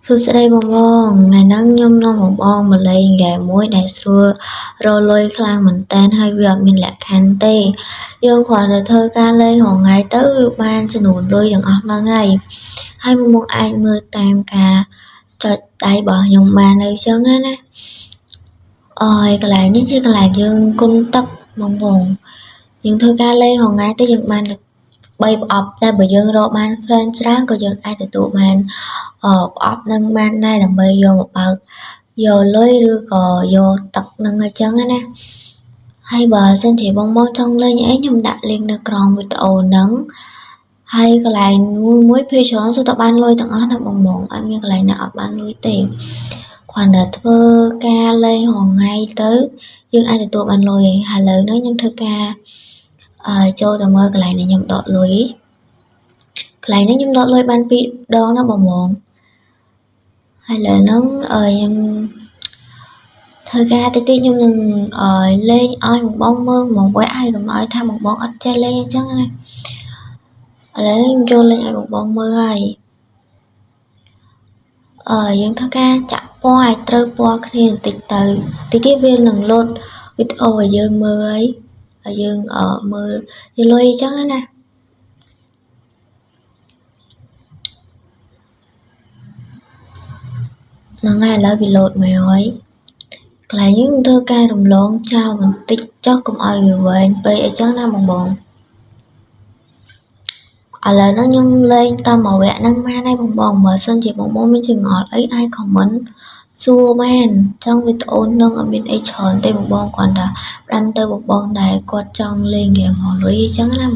សួស្តីបងថ្ងៃហ្នឹងខ្ញុំនាំបងមកលេងហ្គេមមួយដែលស្រួលរលុយខ្លាំងមែនតើហើយវាអត់មានលក្ខខណ្ឌទេយើងគ្រាន់តែធ្វើការលេងរាល់ថ្ងៃទៅគឺបានចំនួនលុយទាំងអស់ហ្នឹងហើយមកអាចមើលតាមការចុចដៃរបស់ខ្ញុំបាននៅអញ្ចឹងណាកន្លែងនេះជាកន្លែងយើងគុណទឹកបងយើងធ្វើការលេងរាល់ថ្ងៃទៅយើងបាន3ប្រអប់តែបើយើងរកបាន friend ច្រើនក៏យើងអាចទទួលបានប្រអប់នឹងបានដែរដើម្បីយកមកបើកយកលុយឬក៏យកទឹកនឹងអញ្ចឹងណាហើយបើសិនជាបងចង់លេងអីខ្ញុំដាក់ link នៅក្រោមវីដេអូហ្នឹងហើយកន្លែងមួយភាគច្រើនសុទ្ធតែបានលុយទាំងអស់ណាបងអត់មានកន្លែងណាអត់បានលុយទេគ្រាន់តែធ្វើការលេងរាល់ថ្ងៃទៅយើងអាចទទួលបានលុយហើយឥឡូវនេះខ្ញុំធ្វើការចូលទៅមើលកន្លែងនេះខ្ញុំដកលុយកន្លែងនេះខ្ញុំដកលុយបាន2ដងណាបងហើយឥឡូវហ្នឹងខ្ញុំធ្វើការតិចខ្ញុំនឹងលេងឲ្យបងមើលមកវាឲ្យកុំឲ្យថាបងអត់ចេះលេងអញ្ចឹងណាឥឡូវខ្ញុំចូលលេងឲ្យបងមើលហើយយើងធ្វើការចាក់ពណ៌ឲ្យត្រូវពណ៌គ្នាបន្តិចទៅតិចទៀតវានឹងលោតវីដេអូឲ្យយើងមើលហើយយើងមើលយលុយអញ្ចឹងណាហ្នឹងហើយឥឡូវវាលោតមកហើយកន្លែងនេះខ្ញុំធ្វើការរំលងចោលបន្តិចចុះកុំឲ្យវាវែងពេកអញ្ចឹងណាបងឥឡូវហ្នឹងខ្ញុំលេងតាមមួយវគ្គហ្នឹងបានហើយបងបើសិនជាបងមានចង្អល់អីអាច comment សួរបានចង់វីដេអូហ្នឹងអត់មានអីច្រើនទេបងគ្រាន់តែផ្ដាំទៅបងដែលគាត់ចង់លេងហ្គេមហោលុយអញ្ចឹងណា